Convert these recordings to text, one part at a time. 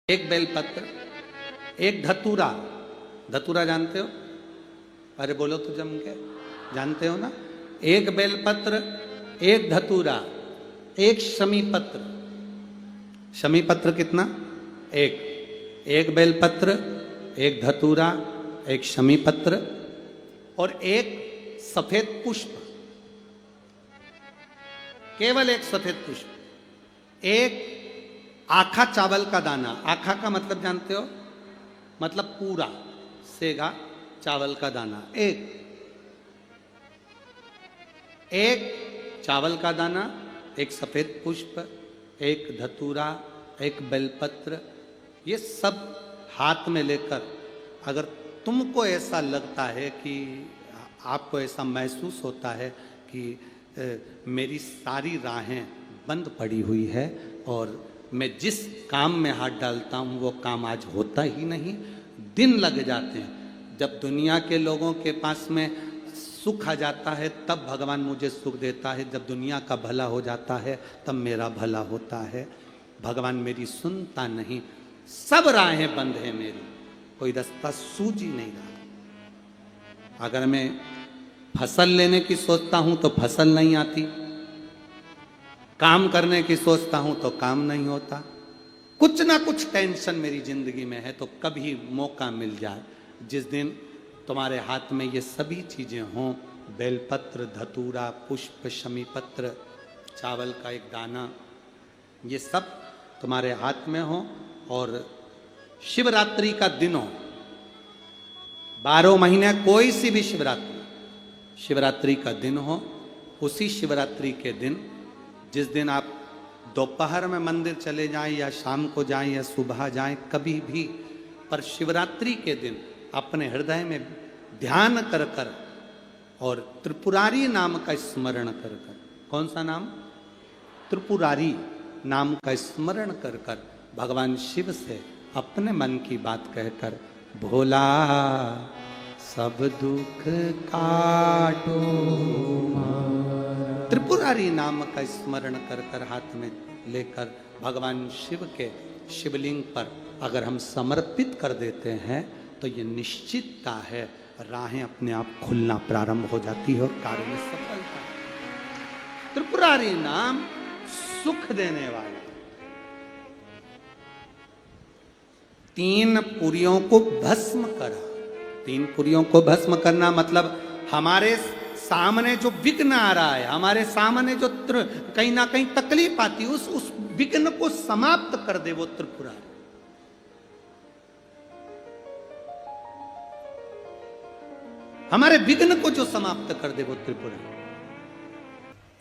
एक बेलपत्र, एक धतूरा। धतूरा जानते हो? अरे बोलो तो जम के, जानते हो ना? एक बेलपत्र, एक धतूरा, एक शमीपत्र। शमीपत्र कितना? एक बेलपत्र, एक धतूरा, एक शमीपत्र और एक सफेद पुष्प। केवल एक सफेद पुष्प। एक आखा चावल का दाना। आखा का मतलब जानते हो? मतलब पूरा सेगा चावल का दाना। एक चावल का दाना, एक सफेद पुष्प, एक धतूरा, एक बेलपत्र, ये सब हाथ में लेकर अगर तुमको ऐसा लगता है कि आपको ऐसा महसूस होता है कि मेरी सारी राहें बंद पड़ी हुई है और मैं जिस काम में हाथ डालता हूँ वो काम आज होता ही नहीं, दिन लग जाते हैं। जब दुनिया के लोगों के पास में सुख आ जाता है तब भगवान मुझे सुख देता है, जब दुनिया का भला हो जाता है तब मेरा भला होता है। भगवान मेरी सुनता नहीं, सब राहें बंद है मेरी, कोई रास्ता सूझ ही नहीं रहा। अगर मैं फसल लेने की सोचता हूं तो फसल नहीं आती, काम करने की सोचता हूं तो काम नहीं होता। कुछ ना कुछ टेंशन मेरी जिंदगी में है। तो कभी मौका मिल जाए जिस दिन तुम्हारे हाथ में ये सभी चीजें हों, बेलपत्र, धतूरा, पुष्प, शमीपत्र, चावल का एक दाना, ये सब तुम्हारे हाथ में हो और शिवरात्रि का दिन हो, 12 महीने कोई सी भी शिवरात्रि का दिन हो, उसी शिवरात्रि के दिन जिस दिन आप दोपहर में मंदिर चले जाएं या शाम को जाएं या सुबह जाएं, कभी भी, पर शिवरात्रि के दिन अपने हृदय में ध्यान कर कर और त्रिपुरारी नाम का स्मरण कर कर। कौन सा नाम? त्रिपुरारी नाम का स्मरण कर कर भगवान शिव से अपने मन की बात कहकर, भोला सब दुख काटो, त्रिपुरारी नाम का स्मरण कर कर हाथ में लेकर भगवान शिव के शिवलिंग पर अगर हम समर्पित कर देते हैं तो ये निश्चितता है राहें अपने आप खुलना प्रारंभ हो जाती है और कार्य में सफलता। त्रिपुरारी नाम सुख देने वाला। 3 पुरियों को भस्म करा। 3 पुरियों को भस्म करना मतलब हमारे सामने जो विघ्न आ रहा है, हमारे सामने जो कहीं ना कहीं तकलीफ आती है, उस विघ्न को समाप्त कर दे वो त्रिपुरारी। हमारे विघ्न को जो समाप्त कर दे वो त्रिपुरारी।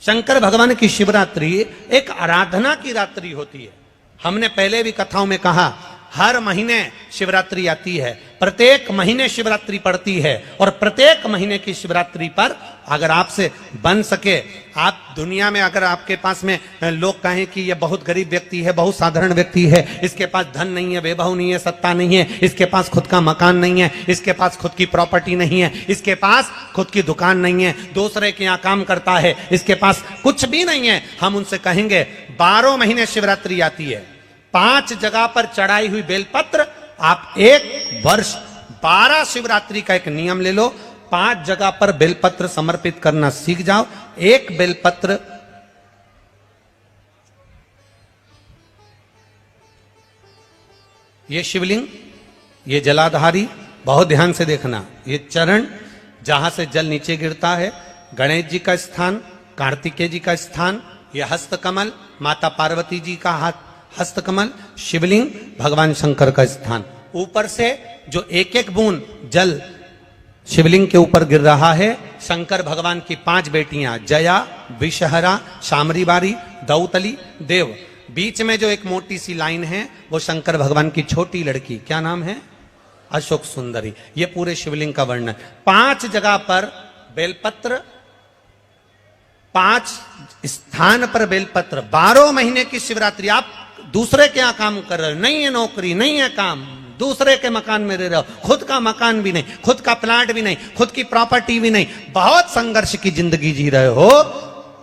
शंकर भगवान की शिवरात्रि एक आराधना की रात्रि होती है। हमने पहले भी कथाओं में कहा, हर महीने शिवरात्रि आती है, प्रत्येक महीने शिवरात्रि पड़ती है और प्रत्येक महीने की शिवरात्रि पर अगर आपसे बन सके, आप दुनिया में अगर आपके पास में लोग कहें कि ये बहुत गरीब व्यक्ति है, बहुत साधारण व्यक्ति है, इसके पास धन नहीं है, वैभव नहीं है, सत्ता नहीं है, इसके पास खुद का मकान नहीं है, इसके पास खुद की प्रॉपर्टी नहीं है, इसके पास खुद की दुकान नहीं है, दूसरे के यहाँ काम करता है, इसके पास कुछ भी नहीं है, हम उनसे कहेंगे 12 महीने शिवरात्रि आती है, 5 जगह पर चढ़ाई हुई बेलपत्र, आप 1 वर्ष 12 शिवरात्रि का एक नियम ले लो, 5 जगह पर बेलपत्र समर्पित करना सीख जाओ। 1 बेलपत्र, ये शिवलिंग, ये जलाधारी, बहुत ध्यान से देखना, ये चरण जहां से जल नीचे गिरता है, गणेश जी का स्थान, कार्तिकेय जी का स्थान, ये हस्तकमल, माता पार्वती जी का हाथ हस्तकमल, शिवलिंग, भगवान शंकर का स्थान। ऊपर से जो एक एक बूंद जल शिवलिंग के ऊपर गिर रहा है, शंकर भगवान की 5 बेटियां, जया, विषहरा, शामरीबारी, दौतली, देव। बीच में जो एक मोटी सी लाइन है वो शंकर भगवान की छोटी लड़की, क्या नाम है? अशोक सुंदरी। ये पूरे शिवलिंग का वर्णन। 5 जगह पर बेलपत्र, 5 स्थान पर बेलपत्र, 12 महीने की शिवरात्रि। आप दूसरे के यहाँ काम कर रहे हो, नहीं है नौकरी, नहीं है काम, दूसरे के मकान में रह रहे हो, खुद का मकान भी नहीं, खुद का प्लाट भी नहीं, खुद की प्रॉपर्टी भी नहीं, बहुत संघर्ष की जिंदगी जी रहे हो,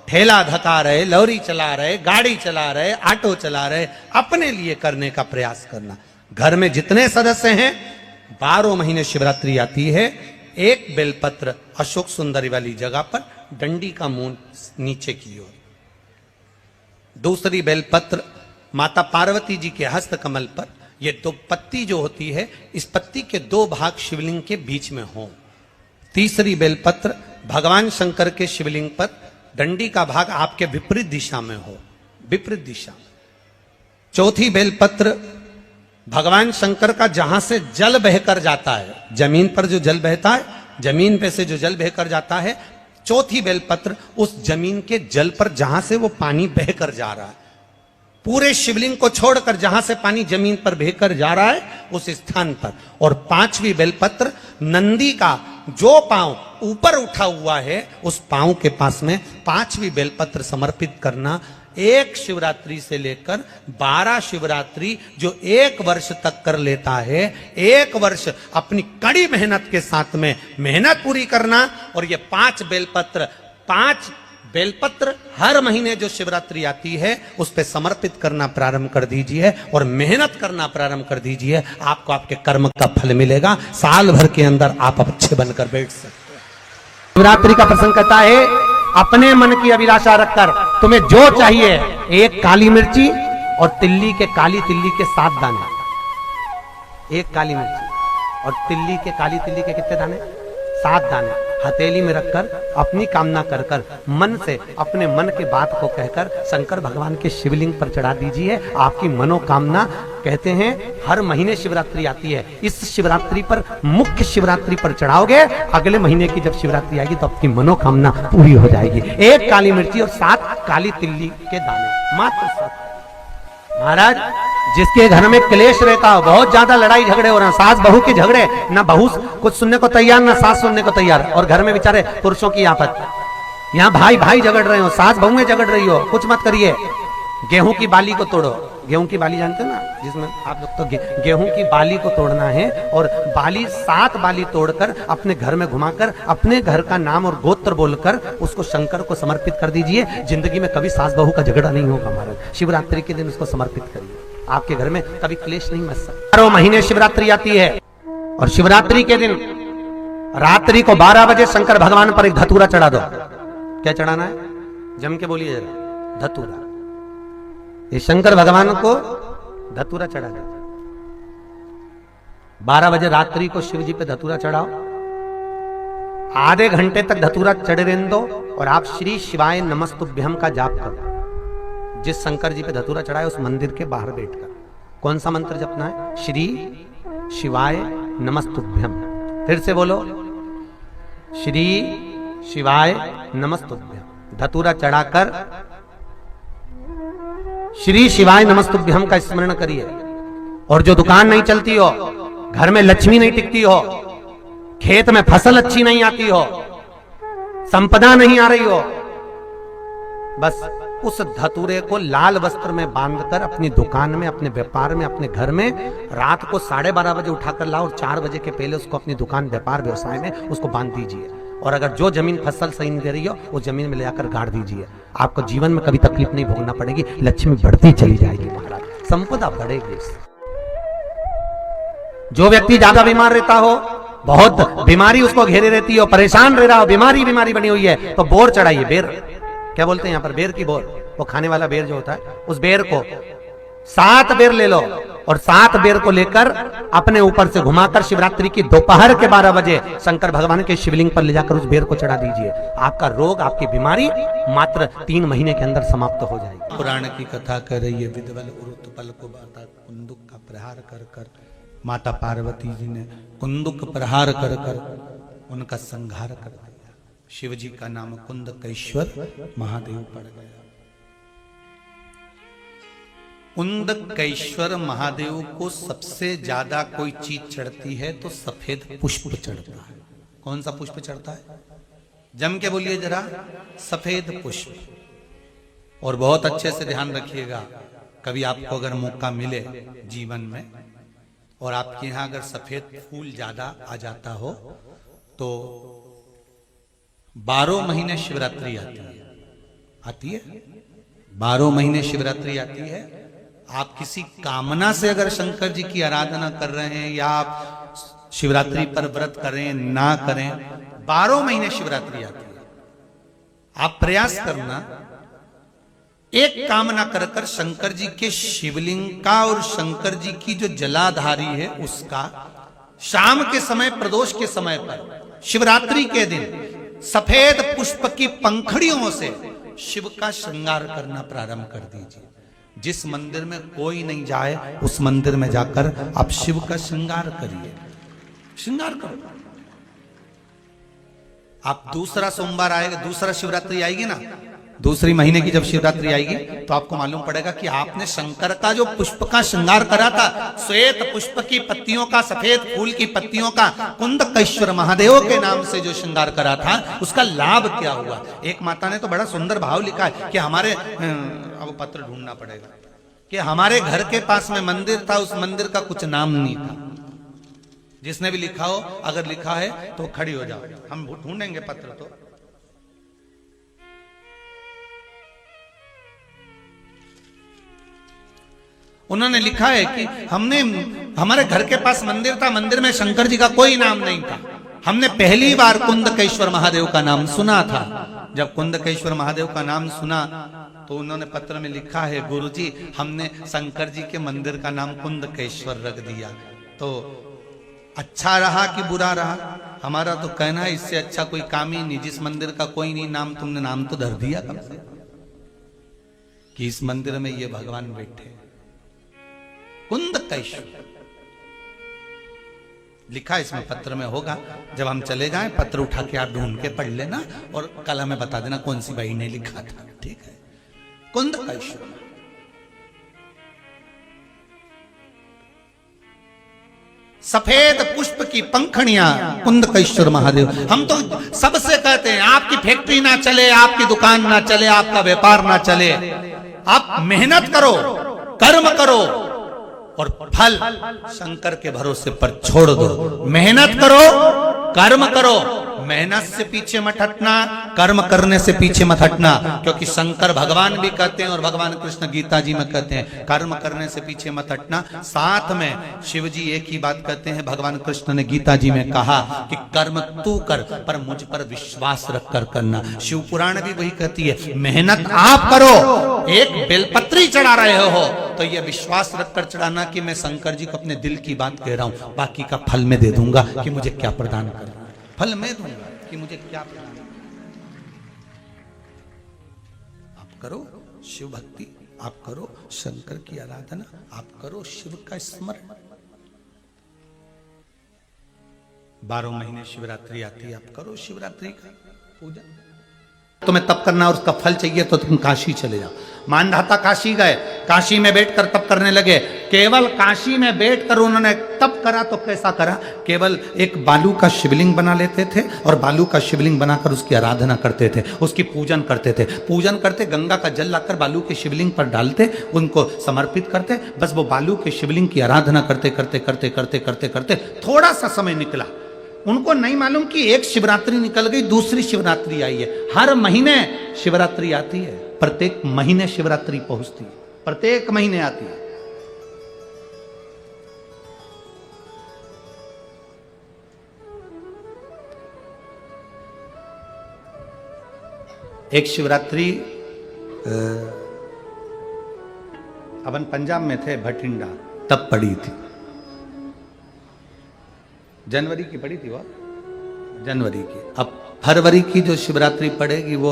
ठेला धका रहे, लॉरी चला रहे, गाड़ी चला रहे, ऑटो चला रहे, अपने लिए करने का प्रयास करना। घर में जितने सदस्य हैं 12 महीने शिवरात्रि आती है, एक बेलपत्र अशोक सुंदरी वाली जगह पर डंडी का मुंह नीचे की ओर, दूसरी बेलपत्र माता पार्वती जी के हस्त कमल पर, ये दो पत्ती जो होती है इस पत्ती के दो भाग शिवलिंग के बीच में हो, तीसरी बेलपत्र भगवान शंकर के शिवलिंग पर डंडी का भाग आपके विपरीत दिशा में हो, विपरीत दिशा, चौथी बेलपत्र भगवान शंकर का जहां से जल बहकर जाता है, जमीन पर जो जल बहता है, जमीन पे से जो जल बहकर जाता है, चौथी बेलपत्र उस जमीन के जल पर जहां से वो पानी बहकर जा रहा है, पूरे शिवलिंग को छोड़कर जहां से पानी जमीन पर बहकर जा रहा है उस स्थान पर, और पांचवी बेलपत्र नंदी का जो पांव ऊपर उठा हुआ है उस पांव के पास में पांचवी बेलपत्र समर्पित करना। एक शिवरात्रि से लेकर 12 शिवरात्रि जो एक वर्ष तक कर लेता है, एक वर्ष अपनी कड़ी मेहनत के साथ में मेहनत पूरी करना, और ये 5 बेलपत्र हर महीने जो शिवरात्रि आती है उस पे समर्पित करना प्रारंभ कर दीजिए और मेहनत करना प्रारंभ कर दीजिए, आपको आपके कर्म का फल मिलेगा। साल भर के अंदर आप अच्छे बनकर बैठ सकते हैं। शिवरात्रि का प्रसंग कहता है अपने मन की अभिलाषा रखकर तुम्हें जो चाहिए, एक काली मिर्ची और काली तिल्ली के 7 दाने, एक काली मिर्ची और काली तिल्ली के कितने दाने? 7 दाने हथेली में रखकर अपनी कामना कर कर मन से अपने मन के बात को कहकर शंकर भगवान के शिवलिंग पर चढ़ा दीजिए। आपकी मनोकामना, कहते हैं हर महीने शिवरात्रि आती है, इस शिवरात्रि पर मुख्य शिवरात्रि पर चढ़ाओगे, अगले महीने की जब शिवरात्रि आएगी तो आपकी मनोकामना पूरी हो जाएगी। एक काली मिर्ची और 7 काली तिल्ली के दाने, मात्र 7। महाराज जिसके घर में क्लेश रहता हो, बहुत ज्यादा लड़ाई झगड़े हो रहे हैं, सास बहू के झगड़े, ना बहू कुछ सुनने को तैयार ना सास सुनने को तैयार, और घर में बेचारे पुरुषों की आफत, यहाँ भाई भाई झगड़ रहे हो, सास बहू में झगड़ रही हो, कुछ मत करिए। गेहूं की बाली को तोड़ो, गेहूं की बाली जानते हो ना, जिसमें आप लोग तो गेहूं की बाली को तोड़ना है, और बाली 7 बाली तोड़कर अपने घर में घुमाकर अपने घर का नाम और गोत्र बोलकर उसको शंकर को समर्पित कर दीजिए। जिंदगी में कभी सास बहू का झगड़ा नहीं होगा महाराज। शिवरात्रि के दिन उसको समर्पित करिए, आपके घर में कभी क्लेश नहीं मच सकता। 12 महीने शिवरात्रि आती है, और शिवरात्रि के दिन रात्रि को 12 बजे शंकर भगवान पर एक धतूरा चढ़ा दो। क्या चढ़ाना है? जम के बोलिए जरा, धतूरा। ये शंकर भगवान को धतूरा चढ़ा दो। 12 बजे रात्रि को शिव जी पे धतूरा चढ़ाओ, आधे घंटे तक धतूरा चढ़े रहने दो, और आप श्री शिवाय नमस्तुभ्यम का जाप करो। जिस शंकर जी पे धतूरा चढ़ाए उस मंदिर के बाहर बैठकर कौन सा मंत्र जपना है? श्री शिवाय नमस्तुभ्यम। फिर से बोलो, श्री शिवाय नमस्तुभ्यम। धतूरा चढ़ाकर श्री शिवाय नमस्तुभ्यम का स्मरण करिए। और जो दुकान नहीं चलती हो, घर में लक्ष्मी नहीं टिकती हो, खेत में फसल अच्छी नहीं आती हो, संपदा नहीं आ रही हो, बस उस धतूरे को लाल वस्त्र में बांधकर अपनी दुकान में, अपने व्यापार में, अपने घर में रात को 12:30 बजे उठाकर लाओ, और 4 बजे के पहले उसको अपनी दुकान, व्यापार, व्यवसाय में उसको बांध दीजिए। और अगर जो जमीन फसल सही नहीं दे रही हो वो जमीन में ले जाकर गाड़ दीजिए। आपको जीवन में कभी तकलीफ नहीं भोगना पड़ेगी, लक्ष्मी बढ़ती चली जाएगी महाराज, संपदा बढ़ेगी। जो व्यक्ति ज्यादा बीमार रहता हो, बहुत बीमारी उसको घेरे रहती हो, परेशान रह रहा हो, बीमारी बनी हुई है, तो बोर चढ़ाइए। बेर, क्या बोलते हैं यहाँ पर? बेर की बोर, वो खाने वाला बेर जो होता है, उस बेर को 7 बेर ले लो, और 7 बेर को लेकर अपने ऊपर से घुमाकर शिवरात्रि की दोपहर के 12 बजे शंकर भगवान के शिवलिंग पर ले जाकर उस बेर को चढ़ा दीजिए। आपका रोग, आपकी बीमारी मात्र 3 महीने के अंदर समाप्त हो जाएगी। पुराण की कथा कर रही है, विदवल उरुतपल को बाता कुंदुक का प्रहार कर कर माता पार्वती जी ने कुंदुक प्रहार कर कर उनका संहार कर दिया। शिव जी का नाम कुंदकेश्वर महादेव पड़ गया। कुंदकेश्वर महादेव को सबसे ज्यादा कोई चीज चढ़ती है तो सफेद पुष्प चढ़ता है। कौन सा पुष्प चढ़ता है? जम के बोलिए जरा, सफेद पुष्प। और बहुत अच्छे से ध्यान रखिएगा, कभी आपको अगर मौका मिले जीवन में और आपके यहां अगर सफेद फूल ज्यादा आ जाता हो तो 12 महीने शिवरात्रि आती है 12 महीने शिवरात्रि आती है, आप किसी कामना से अगर शंकर जी की आराधना कर रहे हैं या आप शिवरात्रि पर व्रत करें ना करें, 12 महीने शिवरात्रि आती है। आप प्रयास करना, एक कामना कर कर शंकर जी के शिवलिंग का और शंकर जी की जो जलाधारी है उसका शाम के समय, प्रदोष के समय पर, शिवरात्रि के दिन सफेद पुष्प की पंखड़ियों से शिव का श्रृंगार करना प्रारंभ कर दीजिए। जिस मंदिर में कोई नहीं जाए उस मंदिर में जाकर आप शिव का श्रृंगार करिए, श्रृंगार करो। आप दूसरा सोमवार आएगा, दूसरा शिवरात्रि आएगी ना, दूसरी महीने की जब शिवरात्रि आएगी तो आपको मालूम पड़ेगा कि आपने शंकर का जो पुष्प का श्रृंगार करा था, श्वेत पुष्प की पत्तियों का, सफेद फूल की पत्तियों का, कुंदकेश्वर महादेव के नाम से जो श्रृंगार करा था, उसका लाभ क्या हुआ। एक माता ने तो बड़ा सुंदर भाव लिखा है कि हमारे, अब पत्र ढूंढना पड़ेगा, कि हमारे घर के पास में मंदिर था, उस मंदिर का कुछ नाम नहीं था। जिसने भी लिखा हो, अगर लिखा है तो खड़ी हो जाओ, हम ढूंढेंगे पत्र। तो उन्होंने लिखा है कि हमारे घर के पास मंदिर था, मंदिर में शंकर जी का कोई नाम नहीं था। हमने पहली बार कुंदकेश्वर महादेव का नाम सुना था। जब कुंदकेश्वर महादेव का नाम सुना तो उन्होंने पत्र में लिखा है, गुरुजी हमने शंकर जी के मंदिर का नाम कुंदकेश्वर रख दिया। तो अच्छा रहा कि बुरा रहा, हमारा तो कहना है इससे अच्छा कोई काम ही नहीं। जिस मंदिर का कोई नहीं नाम, तुमने नाम तो धर दिया कम से, कि इस मंदिर में ये भगवान बैठे कुंदकेश्वर। लिखा इसमें पत्र में होगा, जब हम चले जाएं पत्र उठा के आप ढूंढ के पढ़ लेना और कल हमें बता देना कौन सी भाई ने लिखा था, ठीक है। कुंदकेश्वर, सफेद पुष्प की पंखड़ियां, कुंदकेश्वर महादेव। हम तो सबसे कहते हैं आपकी फैक्ट्री ना चले, आपकी दुकान ना चले, आपका व्यापार ना चले, आप मेहनत करो, कर्म करो और फल शंकर के भरोसे पर छोड़ दो। मेहनत करो, कर्म करो, मेहनत से पीछे मत हटना, कर्म करने से पीछे मत हटना, क्योंकि शंकर भगवान भी कहते हैं और भगवान कृष्ण गीता जी में कहते हैं कर्म करने से पीछे मत हटना। साथ में शिव जी एक ही बात कहते हैं, भगवान कृष्ण ने गीता जी में कहा कि कर्म तू कर पर मुझ पर विश्वास रख कर करना। शिव पुराण भी वही कहती है, मेहनत आप करो। एक बेलपत्री चढ़ा रहे हो तो यह विश्वास रखकर चढ़ाना कि मैं शंकर जी को अपने दिल की बात कह रहा हूं, बाकी का फल मैं दे दूंगा कि मुझे क्या प्रदान करना, फल मैं दूंगा कि मुझे क्या प्रदान। आप करो शिव भक्ति, आप करो शंकर की आराधना, आप करो शिव का स्मरण। 12 महीने शिवरात्रि आती है, आप करो शिवरात्रि का पूजन। तुम्हें तप करना और उसका फल चाहिए तो तुम काशी चले जाओ। मानधाता काशी गए, काशी में बैठकर तप करने लगे। केवल काशी में बैठकर उन्होंने तप करा तो कैसा करा, केवल एक बालू का शिवलिंग बना लेते थे और बालू का शिवलिंग बनाकर उसकी आराधना करते थे, उसकी पूजन करते थे। पूजन करते, गंगा का जल लाकर बालू के शिवलिंग पर डालते, उनको समर्पित करते। बस वो बालू के शिवलिंग की आराधना करते करते करते करते करते करते थोड़ा सा समय निकला। उनको नहीं मालूम कि एक शिवरात्रि निकल गई, दूसरी शिवरात्रि आई है। हर महीने शिवरात्रि आती है, प्रत्येक महीने शिवरात्रि पहुंचती है, प्रत्येक महीने आती है। एक शिवरात्रि अपन पंजाब में थे, भटिंडा, तब पड़ी थी। जनवरी की पड़ी थी वो, जनवरी की। अब फरवरी की जो शिवरात्रि पड़ेगी वो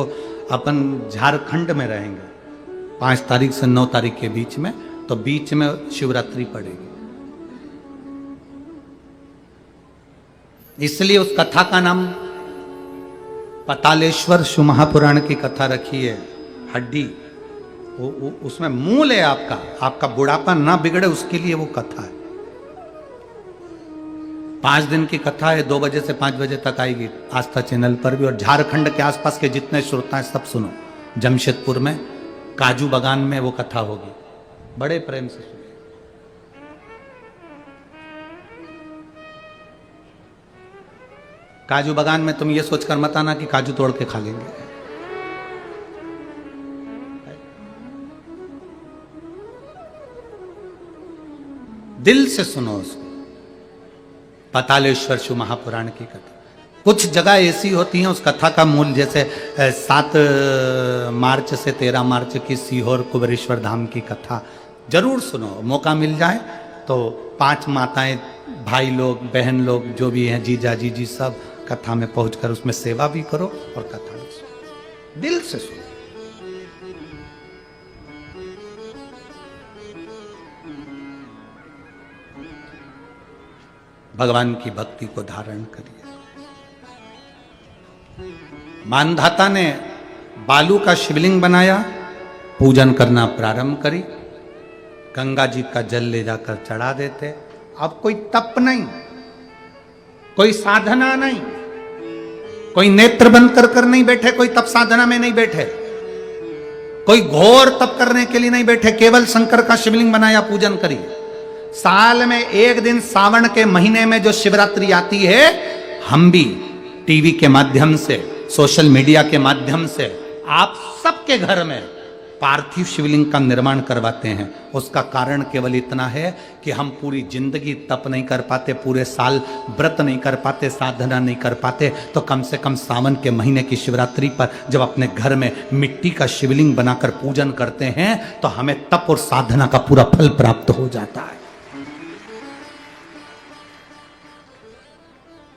अपन झारखंड में रहेंगे 5 तारीख से 9 तारीख के बीच में, तो बीच में शिवरात्रि पड़ेगी। इसलिए उस कथा का नाम पतालेश्वर शिव महापुराण की कथा रखी है। हड्डी उसमें मूल है आपका बुढ़ापा ना बिगड़े उसके लिए वो कथा है। 5 दिन की कथा है, 2 बजे से 5 बजे तक आएगी आस्था चैनल पर भी। और झारखंड के आसपास के जितने श्रोता हैं सब सुनो। जमशेदपुर में काजू बागान में वो कथा होगी, बड़े प्रेम से सुनो। काजू बागान में तुम ये सोचकर मत आना कि काजू तोड़ के खा लेंगे। दिल से सुनो उसको। पातालेश्वर शिव महापुराण की कथा, कुछ जगह ऐसी होती हैं उस कथा का मूल, जैसे 7 मार्च से 13 मार्च की सीहोर कुबेरेश्वर धाम की कथा जरूर सुनो, मौका मिल जाए तो 5 माताएं, भाई लोग, बहन लोग जो भी हैं, जीजा जीजी, सब कथा में पहुंचकर उसमें सेवा भी करो और कथा भी सुनो, दिल से सुनो। भगवान की भक्ति को धारण करिए। मानधाता ने बालू का शिवलिंग बनाया, पूजन करना प्रारंभ करी, गंगा जी का जल ले जाकर चढ़ा देते। अब कोई तप नहीं, कोई साधना नहीं, कोई नेत्र बंद कर नहीं बैठे, कोई तप साधना में नहीं बैठे, कोई घोर तप करने के लिए नहीं बैठे, केवल शंकर का शिवलिंग बनाया, पूजन करी। साल में एक दिन सावन के महीने में जो शिवरात्रि आती है, हम भी टीवी के माध्यम से, सोशल मीडिया के माध्यम से आप सबके घर में पार्थिव शिवलिंग का निर्माण करवाते हैं। उसका कारण केवल इतना है कि हम पूरी जिंदगी तप नहीं कर पाते, पूरे साल व्रत नहीं कर पाते, साधना नहीं कर पाते, तो कम से कम सावन के महीने की शिवरात्रि पर जब अपने घर में मिट्टी का शिवलिंग बनाकर पूजन करते हैं तो हमें तप और साधना का पूरा फल प्राप्त हो जाता है।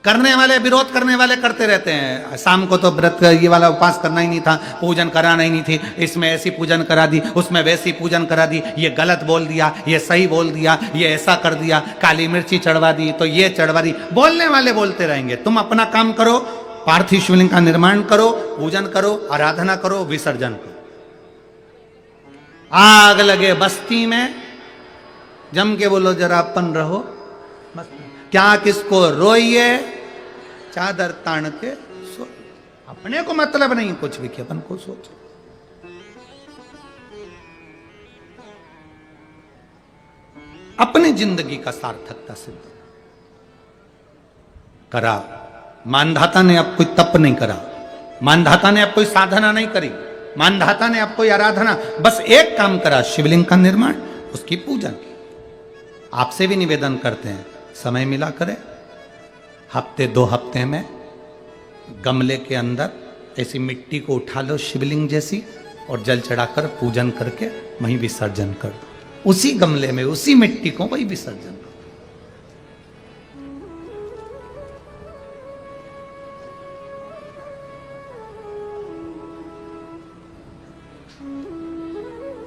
करने वाले, विरोध करने वाले करते रहते हैं, शाम को तो व्रत ये वाला उपवास करना ही नहीं था, पूजन कराना ही नहीं थी, इसमें ऐसी पूजन करा दी, उसमें वैसी पूजन करा दी, ये गलत बोल दिया, ये सही बोल दिया, ये ऐसा कर दिया, काली मिर्ची चढ़वा दी तो ये चढ़वा दी। बोलने वाले बोलते रहेंगे, तुम अपना काम करो, पार्थिव शिवलिंग का निर्माण करो, पूजन करो, आराधना करो, विसर्जन करो। आग लगे बस्ती में, जम के बोलो जरा अपन रहो, क्या किसको रोइए, चादर तान के सो, अपने को मतलब नहीं कुछ भी कि अपन को सोचो। अपनी जिंदगी का सार्थकता सिद्ध करा। मानधाता ने अब कोई तप नहीं करा, मानधाता ने अब कोई साधना नहीं करी, मानधाता ने अब कोई आराधना, बस एक काम करा, शिवलिंग का निर्माण, उसकी पूजा की। आपसे भी निवेदन करते हैं, समय मिला करें, हफ्ते 2 हफ्ते में गमले के अंदर ऐसी मिट्टी को उठा लो शिवलिंग जैसी, और जल चढ़ाकर पूजन करके वहीं विसर्जन कर दो। उसी गमले में उसी मिट्टी को वहीं विसर्जन करो।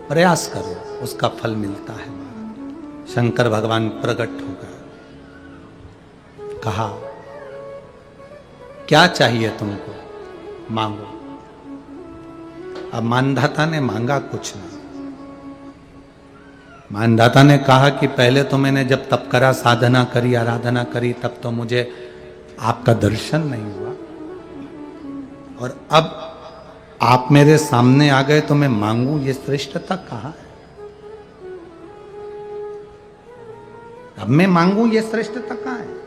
प्रयास करो, उसका फल मिलता है। शंकर भगवान प्रकट हो गए, कहा क्या चाहिए तुमको, मांगो। अब मानधाता ने मांगा कुछ नहीं। मानधाता ने कहा कि पहले तो मैंने जब तप करा, साधना करी, आराधना करी, तब तो मुझे आपका दर्शन नहीं हुआ, और अब आप मेरे सामने आ गए तो मैं मांगू, ये श्रेष्ठता कहाँ है? अब मैं मांगू, ये श्रेष्ठता कहाँ है?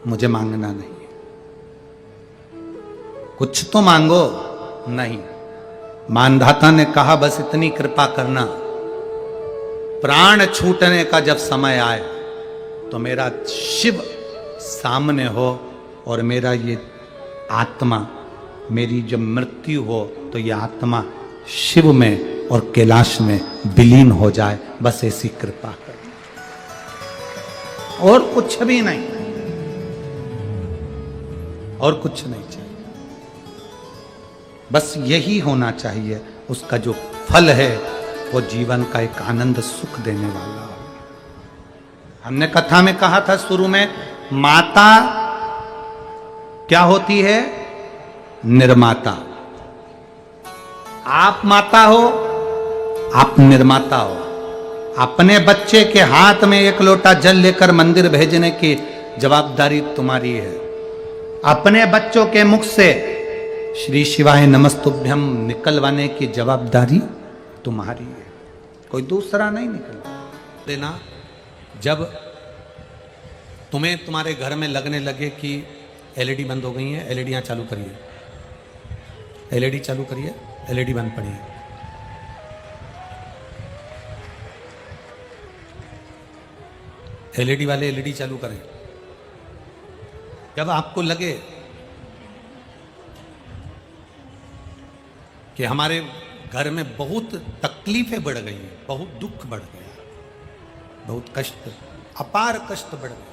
मुझे मांगना नहीं है, कुछ तो मांगो। नहीं, मानधाता ने कहा बस इतनी कृपा करना, प्राण छूटने का जब समय आए तो मेरा शिव सामने हो और मेरा ये आत्मा, मेरी जब मृत्यु हो तो ये आत्मा शिव में और कैलाश में विलीन हो जाए, बस ऐसी कृपा कर, और कुछ भी नहीं, और कुछ नहीं चाहिए, बस यही होना चाहिए। उसका जो फल है वो जीवन का एक आनंद सुख देने वाला हो। हमने कथा में कहा था शुरू में, माता क्या होती है? निर्माता। आप माता हो, आप निर्माता हो। अपने बच्चे के हाथ में 1 लोटा जल लेकर मंदिर भेजने की जवाबदारी तुम्हारी है। अपने बच्चों के मुख से श्री शिवाय नमस्तुभ्यम निकलवाने की जवाबदारी तुम्हारी है, कोई दूसरा नहीं निकलवा देना। जब तुम्हें तुम्हारे घर में लगने लगे कि एलईडी बंद हो गई है, एलईडियां चालू करिए, एलईडी चालू करिए, एलईडी बंद पड़ी है, एलईडी वाले एलईडी चालू करें। जब आपको लगे कि हमारे घर में बहुत तकलीफें बढ़ गई हैं, बहुत दुख बढ़ गया, बहुत कष्ट, अपार कष्ट बढ़ गया,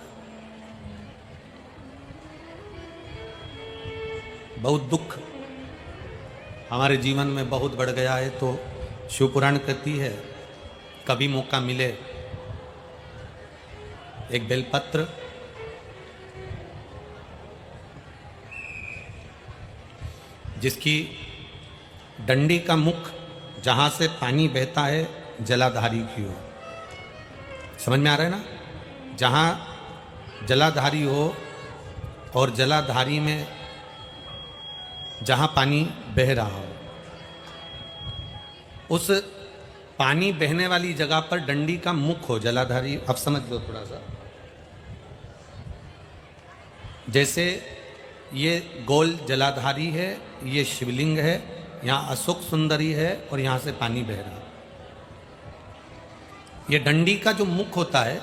बहुत दुख हमारे जीवन में बहुत बढ़ गया है, तो शिव पुराण कहती है कभी मौका मिले एक बेलपत्र जिसकी डंडी का मुख जहां से पानी बहता है जलाधारी की ओर, समझ में आ रहा है ना, जहां जलाधारी हो और जलाधारी में जहां पानी बह रहा हो, उस पानी बहने वाली जगह पर डंडी का मुख हो जलाधारी। अब समझ लो थोड़ा सा, जैसे ये गोल जलाधारी है, ये शिवलिंग है, यहाँ अशोक सुंदरी है और यहाँ से पानी बह रहा है। ये डंडी का जो मुख होता है,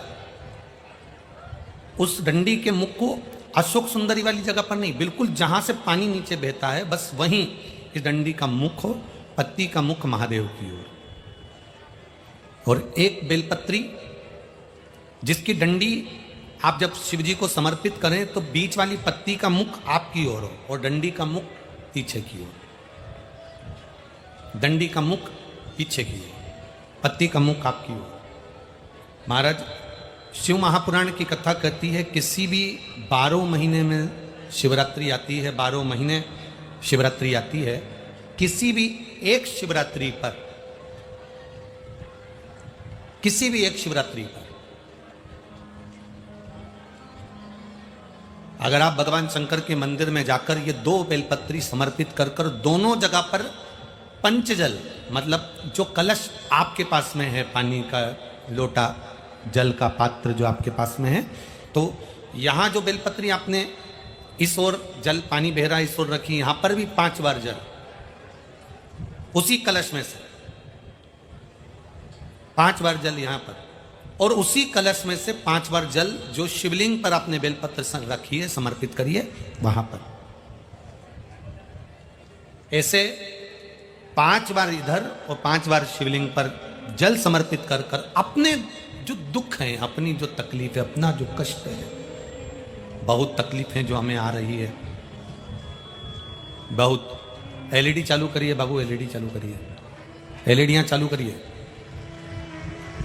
उस डंडी के मुख को अशोक सुंदरी वाली जगह पर नहीं, बिल्कुल जहां से पानी नीचे बहता है बस वहीं इस डंडी का मुख हो, पत्ती का मुख महादेव की ओर, और एक बेलपत्री जिसकी डंडी आप जब शिव जी को समर्पित करें तो बीच वाली पत्ती का मुख आपकी ओर हो और डंडी का मुख पीछे की ओर, डंडी का मुख पीछे की ओर, पत्ती का मुख आपकी ओर। महाराज शिव महापुराण की कथा कहती है किसी भी 12 महीने में शिवरात्रि आती है, 12 महीने शिवरात्रि आती है, किसी भी एक शिवरात्रि पर, किसी भी एक शिवरात्रि पर अगर आप भगवान शंकर के मंदिर में जाकर ये 2 बेलपत्री समर्पित कर कर दोनों जगह पर पंचजल, मतलब जो कलश आपके पास में है, पानी का लोटा, जल का पात्र जो आपके पास में है, तो यहाँ जो बेलपत्री आपने इस ओर जल पानी बह रहा है इस ओर रखी, यहाँ पर भी 5 बार जल उसी कलश में से 5 बार जल यहाँ पर, और उसी कलश में से 5 बार जल जो शिवलिंग पर आपने बेलपत्र रखी है समर्पित करिए वहां पर। ऐसे 5 बार इधर और 5 बार शिवलिंग पर जल समर्पित कर कर अपने जो दुख हैं, अपनी जो तकलीफ है, अपना जो कष्ट है, बहुत तकलीफें जो हमें आ रही है, बहुत। एलईडी चालू करिए बाबू, एलईडी चालू करिए, एलईडियां चालू करिए।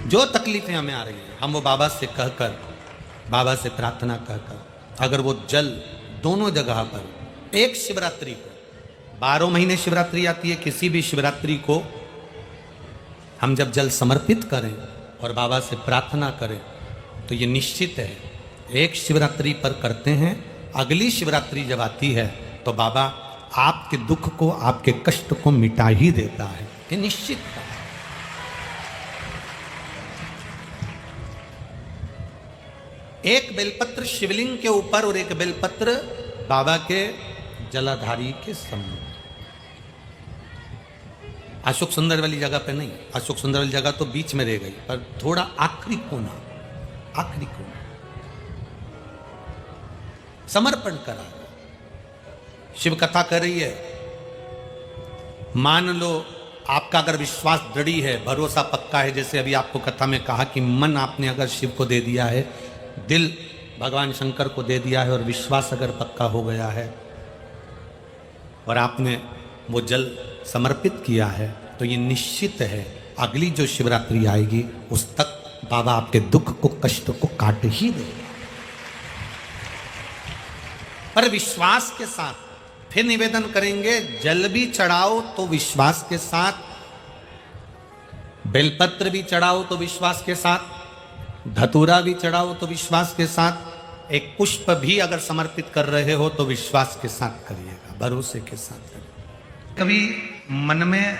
जो तकलीफें हमें आ रही है हम वो बाबा से कहकर, बाबा से प्रार्थना कहकर, अगर वो जल दोनों जगह पर एक शिवरात्रि को, 12 महीने शिवरात्रि आती है, किसी भी शिवरात्रि को हम जब जल समर्पित करें और बाबा से प्रार्थना करें तो ये निश्चित है एक शिवरात्रि पर करते हैं, अगली शिवरात्रि जब आती है तो बाबा आपके दुख को, आपके कष्ट को मिटा ही देता है, ये निश्चित है। एक बेलपत्र शिवलिंग के ऊपर और एक बेलपत्र बाबा के जलाधारी के सम्मुख। अशोक सुंदर वाली जगह पे नहीं, अशोक सुंदर वाली जगह तो बीच में रह गई, पर थोड़ा आखिरी कोना, आखिरी कोना समर्पण करा। शिव कथा कर रही है, मान लो आपका अगर विश्वास दृढ़ है, भरोसा पक्का है, जैसे अभी आपको कथा में कहा कि मन आपने अगर शिव को दे दिया है, दिल भगवान शंकर को दे दिया है और विश्वास अगर पक्का हो गया है और आपने वो जल समर्पित किया है तो ये निश्चित है अगली जो शिवरात्रि आएगी उस तक बाबा आपके दुख को, कष्ट को काट ही देगा। पर विश्वास के साथ फिर निवेदन करेंगे, जल भी चढ़ाओ तो विश्वास के साथ, बेलपत्र भी चढ़ाओ तो विश्वास के साथ, धतूरा भी चढ़ाओ तो विश्वास के साथ, एक पुष्प भी अगर समर्पित कर रहे हो तो विश्वास के साथ करिएगा, भरोसे के साथ करिएगा। कभी मन में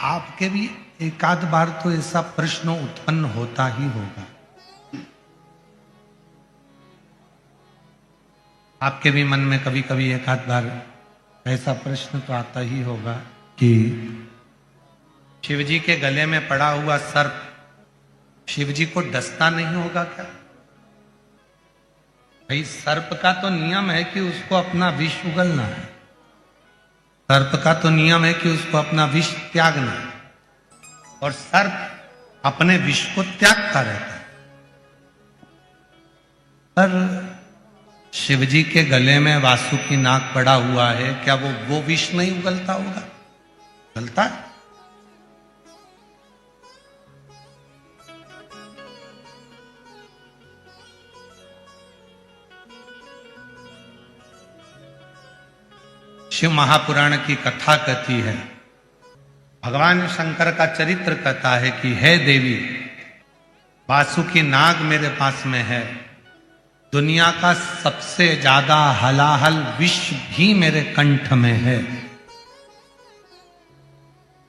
आपके भी एक आध बार तो ऐसा प्रश्न उत्पन्न होता ही होगा, आपके भी मन में कभी कभी एक आध बार ऐसा प्रश्न तो आता ही होगा कि शिव जी के गले में पड़ा हुआ सर्प शिव जी को डसता नहीं होगा क्या? भाई सर्प का तो नियम है कि उसको अपना विष उगलना है। सर्प का तो नियम है कि उसको अपना विष त्यागना है, और सर्प अपने विष को त्यागता रहता है। पर शिवजी के गले में वासुकी नाग पड़ा हुआ है, क्या वो विष नहीं उगलता होगा? उगलता है। शिव महापुराण की कथा कहती है, भगवान शंकर का चरित्र कहता है कि हे देवी, वासुकी नाग मेरे पास में है, दुनिया का सबसे ज्यादा हलाहल विष भी मेरे कंठ में है,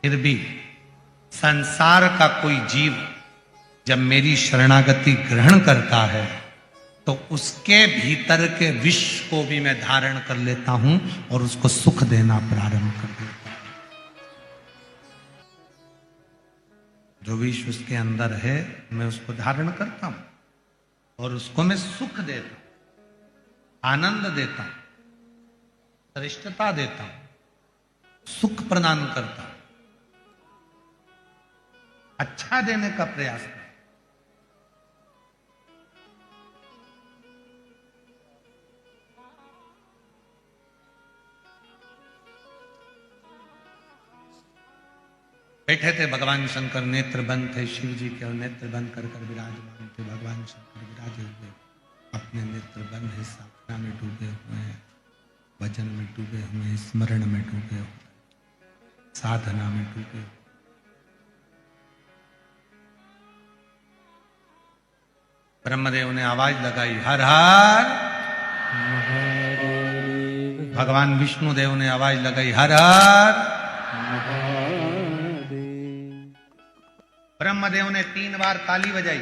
फिर भी संसार का कोई जीव जब मेरी शरणागति ग्रहण करता है तो उसके भीतर के विष को भी मैं धारण कर लेता हूं और उसको सुख देना प्रारंभ कर देता हूं। जो विष उसके अंदर है मैं उसको धारण करता हूं और उसको मैं सुख देता हूं, आनंद देता हूं, श्रेष्ठता देता हूं, सुख प्रदान करता हूं, अच्छा देने का प्रयास करता हूं। बैठे थे भगवान शंकर, नेत्र बंद थे शिव जी के, और नेत्र बंद कर कर विराजमान थे भगवान शंकर विराजे हुए, अपने नेत्र बंद है, साधना में डूबे हुए हैं, भजन में डूबे हुए हैं, स्मरण में डूबे हुए, साधना में डूबे हुए। ब्रह्मदेव ने आवाज लगाई, हर हर। भगवान विष्णु देव ने आवाज लगाई, हर हर। ब्रह्मदेव ने 3 बार ताली बजाई,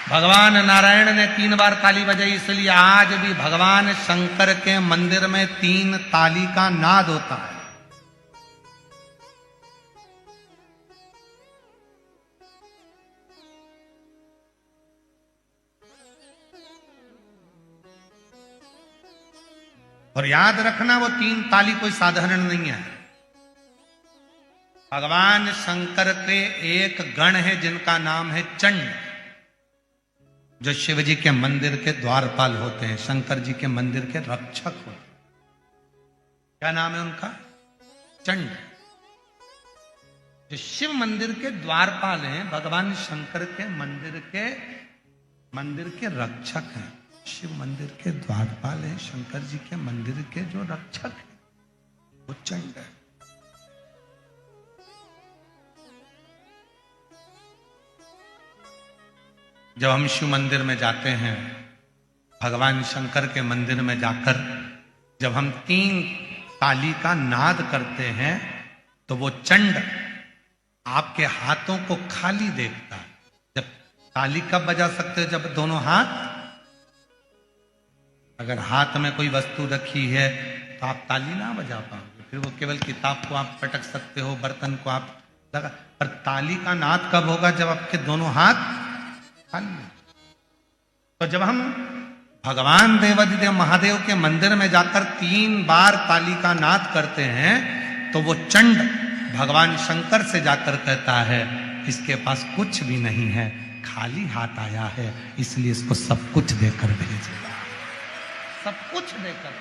भगवान नारायण ने 3 बार ताली बजाई। इसलिए आज भी भगवान शंकर के मंदिर में 3 ताली का नाद होता है। और याद रखना, वो 3 ताली कोई साधारण नहीं है। भगवान शंकर के एक गण है जिनका नाम है चंड, जो शिव जी के मंदिर के द्वारपाल होते हैं, शंकर जी के मंदिर के रक्षक होते हैं। क्या नाम है उनका? चंड। जो शिव मंदिर के द्वारपाल हैं, भगवान शंकर के मंदिर के रक्षक हैं। शिव मंदिर के द्वारपाल हैं, शंकर जी के मंदिर के जो रक्षक हैं वो चंड है। जब हम शिव मंदिर में जाते हैं, भगवान शंकर के मंदिर में जाकर जब हम 3 ताली का नाद करते हैं तो वो चंड आपके हाथों को खाली देखता है। जब ताली कब बजा सकते हो? जब दोनों हाथ, अगर हाथ में कोई वस्तु रखी है तो आप ताली ना बजा पाओगे, फिर वो केवल किताब को आप पटक सकते हो, बर्तन को आप लगा, पर ताली का नाद कब होगा? जब आपके दोनों हाथ खाली। तो जब हम भगवान देवाधिदेव महादेव के मंदिर में जाकर 3 बार ताली का नाद करते हैं तो वो चंड भगवान शंकर से जाकर कहता है, इसके पास कुछ भी नहीं है, खाली हाथ आया है, इसलिए इसको सब कुछ देकर भेजेगा, सब कुछ देकर।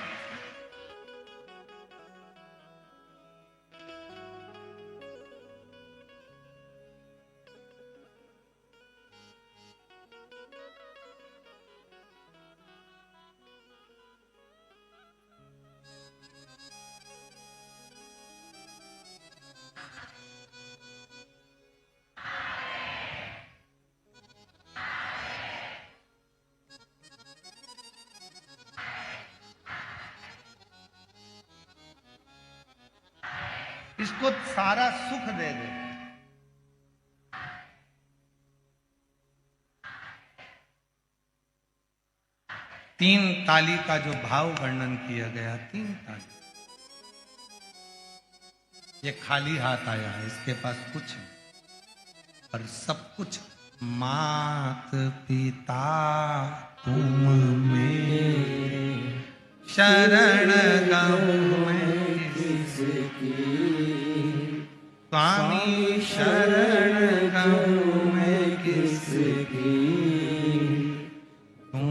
इसको सारा सुख दे दे। तीन ताली का जो भाव वर्णन किया गया, 3 ताली। ये खाली हाथ आया है, इसके पास कुछ है, पर सब कुछ मात पिता तुम में शरण गहूँ मैं किसकी, स्वामी शरण गहूँ मैं किसकी, तुम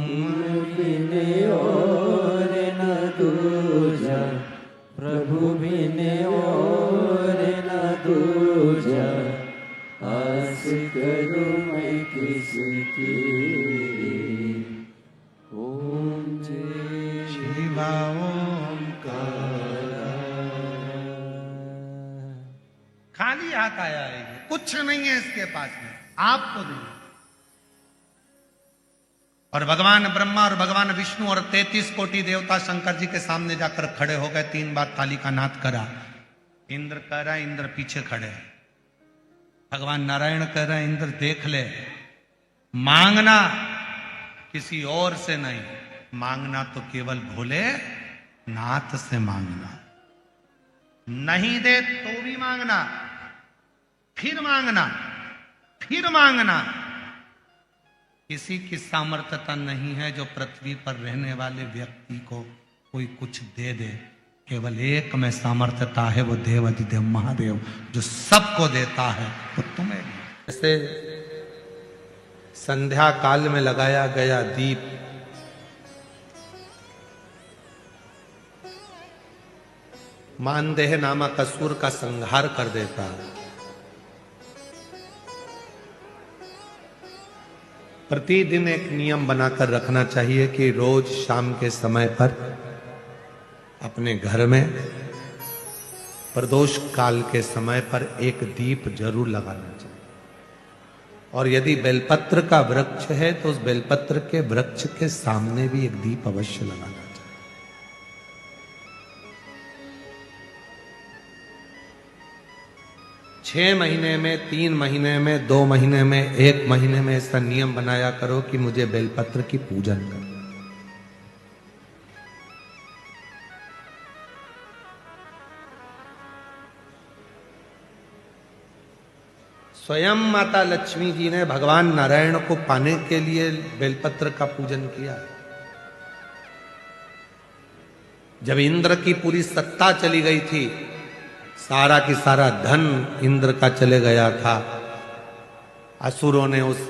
बिन और न दूजा, प्रभु बिन और न दूजा, आस करूं मैं किसकी। ओम जय शिवा ओंकार। खाली हाथ आया है, ये कुछ नहीं है इसके पास में, आपको नहीं। और भगवान ब्रह्मा और भगवान विष्णु और 33 कोटि देवता शंकर जी के सामने जाकर खड़े हो गए। 3 बार ताली का नाद करा। इंद्र कह रहा है, इंद्र पीछे खड़े। भगवान नारायण कह रहे हैं, इंद्र देख ले, मांगना किसी और से नहीं, मांगना तो केवल भोले नाथ से मांगना। नहीं दे तो भी मांगना, फिर मांगना, फिर मांगना। किसी की सामर्थ्यता नहीं है जो पृथ्वी पर रहने वाले व्यक्ति को कोई कुछ दे दे। केवल एक में सामर्थ्यता है, वो देवाधिदेव महादेव जो सबको देता है, वो तुम्हें। जैसे संध्या काल में लगाया गया दीप मानदेह नामक असुर का संहार कर देता है। प्रतिदिन एक नियम बनाकर रखना चाहिए कि रोज शाम के समय पर अपने घर में प्रदोष काल के समय पर एक दीप जरूर लगाना चाहिए। और यदि बेलपत्र का वृक्ष है तो उस बेलपत्र के वृक्ष के सामने भी एक दीप अवश्य लगाना चाहिए। 6 महीने में, 3 महीने में, 2 महीने में, 1 महीने में ऐसा नियम बनाया करो कि मुझे बेलपत्र की पूजन करना। स्वयं माता लक्ष्मी जी ने भगवान नारायण को पाने के लिए बेलपत्र का पूजन किया। जब इंद्र की पूरी सत्ता चली गई थी, सारा की सारा धन इंद्र का चले गया था, असुरों ने उस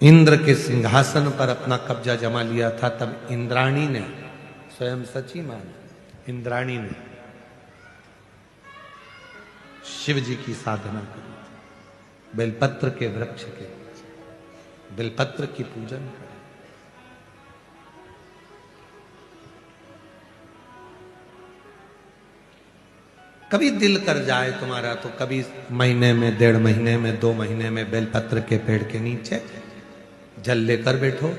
इंद्र के सिंहासन पर अपना कब्जा जमा लिया था, तब इंद्राणी ने, स्वयं सची मां इंद्राणी ने शिव जी की साधना करी, बेलपत्र के वृक्ष के, बेलपत्र की पूजन करें। कभी दिल कर जाए तुम्हारा तो कभी महीने में, 1.5 महीने में, 2 महीने में बेलपत्र के पेड़ के नीचे जल लेकर बैठो।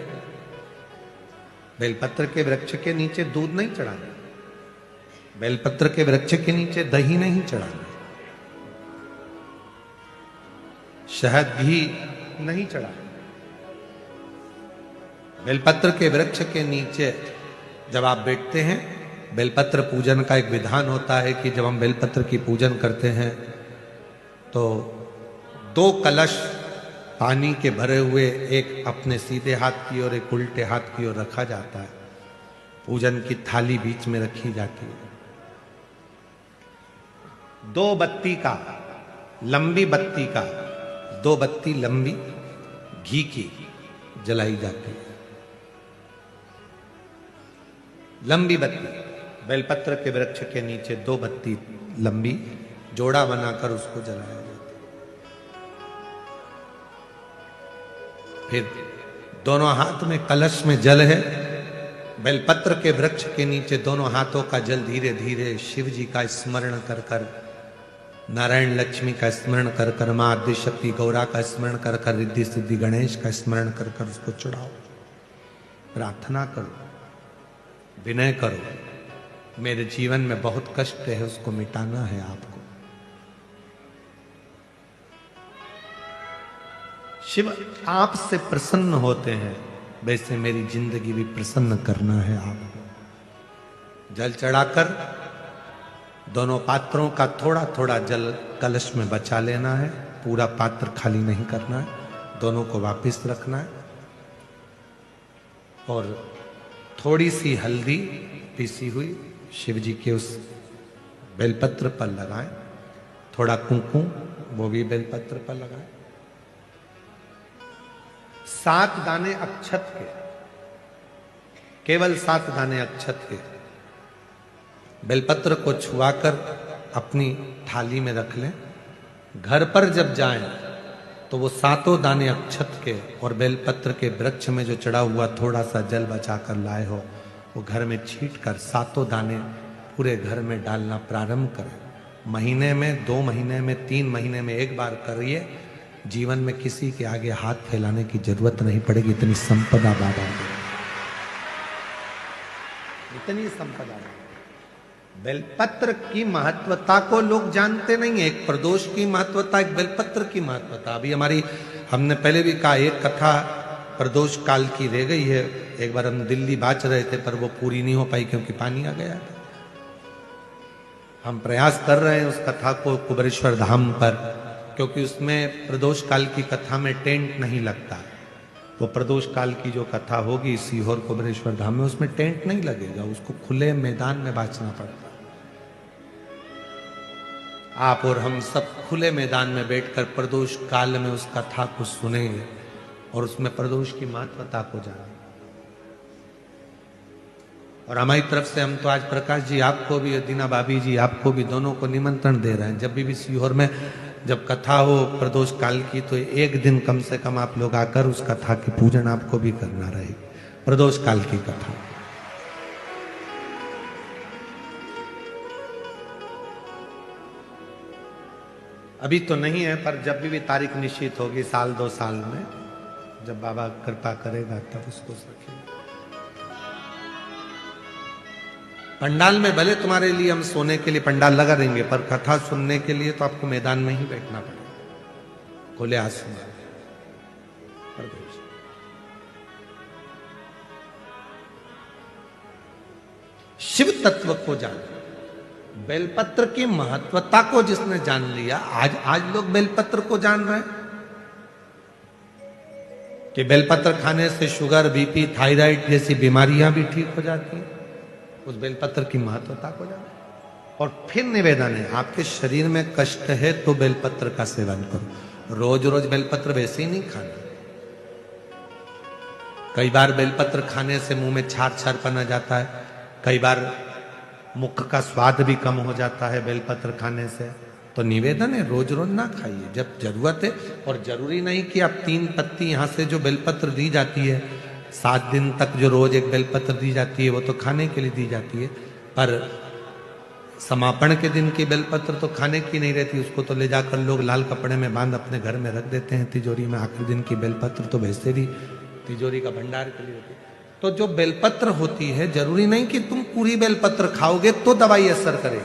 बेलपत्र के वृक्ष के नीचे दूध नहीं चढ़ाना, बेलपत्र के वृक्ष के नीचे दही नहीं चढ़ाना, शहद भी नहीं चढ़ाना। बेलपत्र के वृक्ष के नीचे जब आप बैठते हैं, बेलपत्र पूजन का एक विधान होता है कि जब हम बेलपत्र की पूजन करते हैं तो 2 कलश पानी के भरे हुए, एक अपने सीधे हाथ की ओर, एक उल्टे हाथ की ओर रखा जाता है। पूजन की थाली बीच में रखी जाती है। 2 बत्ती का, लंबी बत्ती का, 2 बत्ती लंबी घी की जलाई जाती है। लंबी बत्ती बेलपत्र के वृक्ष के नीचे 2 बत्ती लंबी जोड़ा बनाकर उसको जलाया जाता है। फिर दोनों हाथ में कलश में जल है। बेलपत्र के वृक्ष के नीचे दोनों हाथों का जल धीरे धीरे शिव जी का स्मरण कर कर, नारायण लक्ष्मी का स्मरण कर कर, मां आदि शक्ति गौरा का स्मरण कर कर, रिद्धि सिद्धि गणेश का स्मरण कर कर उसको चढ़ाओ। प्रार्थना करो, विनय करो, मेरे जीवन में बहुत कष्ट है, उसको मिटाना है आपको। शिव आपसे प्रसन्न होते हैं, वैसे मेरी जिंदगी भी प्रसन्न करना है आपको। जल चढ़ाकर दोनों पात्रों का थोड़ा थोड़ा जल कलश में बचा लेना है, पूरा पात्र खाली नहीं करना है। दोनों को वापस रखना है और थोड़ी सी हल्दी पीसी हुई शिव जी के उस बेलपत्र पर लगाएं, थोड़ा कुंकुम वो भी बेलपत्र पर लगाएं, 7 दाने अक्षत के, केवल 7 दाने अक्षत के बेलपत्र को छुआकर अपनी थाली में रख लें। घर पर जब जाएं तो वो 7 दाने अक्षत के और बेलपत्र के वृक्ष में जो चढ़ा हुआ थोड़ा सा जल बचाकर लाए हो वो घर में छींट कर 7 दाने पूरे घर में डालना प्रारंभ करें। महीने में, 2 महीने में, 3 महीने में एक बार करिए। जीवन में किसी के आगे हाथ फैलाने की जरूरत नहीं पड़ेगी। इतनी संपदा बाबा ने, इतनी संपदा। बेलपत्र की महत्वता को लोग जानते नहीं है। एक प्रदोष की महत्वता, एक बेलपत्र की महत्वता। अभी हमने पहले भी कहा, एक कथा प्रदोष काल की रह गई है। एक बार हम दिल्ली बाच रहे थे पर वो पूरी नहीं हो पाई क्योंकि पानी आ गया था। हम प्रयास कर रहे हैं उस कथा को कुबेरेश्वर धाम पर, क्योंकि उसमें प्रदोष काल की कथा में टेंट नहीं लगता। वो प्रदोष काल की जो कथा होगी सीहोर कुबेरेश्वर धाम में, उसमें टेंट नहीं लगेगा, उसको खुले मैदान में बांचना पड़ता। आप और हम सब खुले मैदान में बैठकर प्रदोष काल में उस कथा को सुनेंगे और उसमें प्रदोष की महत्वता को जानेंगे। और हमारी तरफ से हम तो आज प्रकाश जी आपको भी, दीना भाभी जी आपको भी, दोनों को निमंत्रण दे रहे हैं। जब भी सीहोर में जब कथा हो प्रदोष काल की तो एक दिन कम से कम आप लोग आकर उस कथा की पूजन आपको भी करना रहेगी। प्रदोष काल की कथा अभी तो नहीं है, पर जब भी तारीख निश्चित होगी, 1-2 साल में, जब बाबा कृपा करेगा तब उसको रखेंगे। पंडाल में भले तुम्हारे लिए हम सोने के लिए पंडाल लगा देंगे, पर कथा सुनने के लिए तो आपको मैदान में ही बैठना पड़ेगा, खुले आसमान। शिव तत्व को जान, बेलपत्र की महत्वता को जिसने जान लिया, आज लोग बेलपत्र को जान रहे हैं कि बेलपत्र खाने से शुगर, बीपी, थायराइड जैसी बीमारियां भी ठीक हो जाती हैं। उस बेलपत्र की महत्वता को जाने। और फिर निवेदन है, आपके शरीर में कष्ट है तो बेलपत्र का सेवन करो। रोज रोज बेलपत्र वैसे ही नहीं खाना। कई बार बेलपत्र खाने से मुंह में छार छार पन आ जाता है, कई बार मुख का स्वाद भी कम हो जाता है बेलपत्र खाने से। तो निवेदन है, रोज रोज ना खाइए, जब जरूरत है। और जरूरी नहीं कि आप 3 पत्ती यहां से जो बेलपत्र दी जाती है 7 दिन तक जो रोज एक बेलपत्र दी जाती है वो तो खाने के लिए दी जाती है, पर समापन के दिन की बेलपत्र तो खाने की नहीं रहती। उसको तो ले जाकर लोग लाल कपड़े में बांध अपने घर में रख देते हैं तिजोरी में। आखिरी दिन की बेलपत्र तो वैसे भी तिजोरी का भंडार के लिए होती है। तो जो बेलपत्र होती है, जरूरी नहीं कि तुम पूरी बेलपत्र खाओगे तो दवाई असर करे।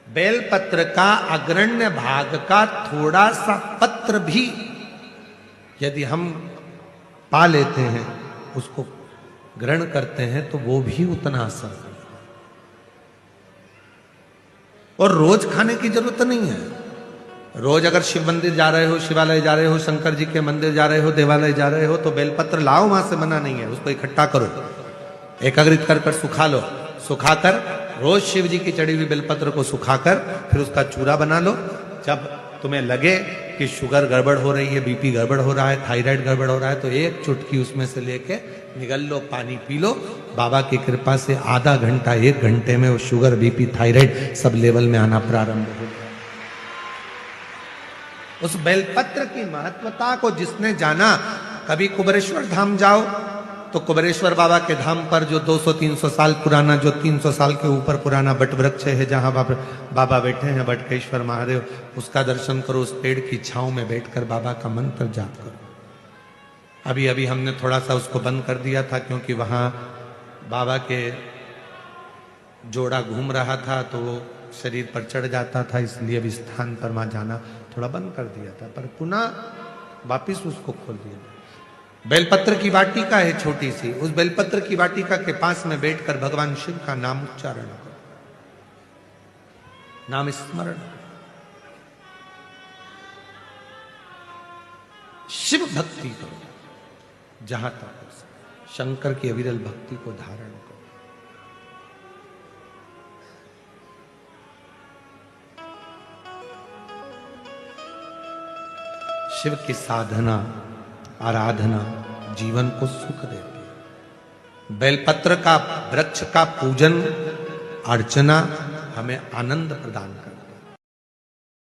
बेलपत्र का अग्रण्य भाग का थोड़ा सा पत्र भी यदि हम पा लेते हैं, उसको ग्रहण करते हैं, तो वो भी उतना असर करता है। और रोज खाने की जरूरत नहीं है। रोज अगर शिव मंदिर जा रहे हो, शिवालय जा रहे हो, शंकर जी के मंदिर जा रहे हो, देवालय जा रहे हो, तो बेलपत्र लाओ, वहां से मना नहीं है। उसको इकट्ठा करो, एकाग्रित कर सुखा लो। सुखाकर रोज शिव जी की चढ़ी हुई बेलपत्र को सुखाकर फिर उसका चूरा बना लो। जब तुम्हें लगे कि शुगर गड़बड़ हो रही है, बीपी गड़बड़ हो रहा है, थायराइड गड़बड़ हो रहा है, तो एक चुटकी उसमें से लेके निगल लो, पानी पी लो। बाबा की कृपा से आधा घंटा, 1 घंटे में वो sugar, BP, thyroid sub level में आना प्रारंभ हो गया। उस बेलपत्र की महत्वता को जिसने जाना, कभी कुबेरेश्वर धाम जाओ तो कुबेरेश्वर बाबा के धाम पर जो 200-300 साल पुराना, जो 300 साल के ऊपर पुराना बट वृक्ष है, जहां बाबा बैठे हैं, बटकेश्वर महादेव, उसका दर्शन करो। उस पेड़ की छांव में बैठकर बाबा का मंत्र जाप करो। अभी अभी हमने थोड़ा सा उसको बंद कर दिया था, क्योंकि वहां बाबा के जोड़ा घूम रहा था तो वो शरीर पर चढ़ जाता था, इसलिए अभी स्थान पर वहां जाना थोड़ा बंद कर दिया था, पर पुनः वापिस उसको खोल दिया। बेलपत्र की वाटिका है छोटी सी, उस बेलपत्र की वाटिका के पास में बैठकर भगवान शिव का नाम उच्चारण करो, नाम स्मरण। शिव भक्ति करो जहां तक हो सके, शंकर की अविरल भक्ति को धारण करो। शिव की साधना आराधना जीवन को सुख देती है। बेलपत्र का वृक्ष का पूजन अर्चना हमें आनंद प्रदान करती है।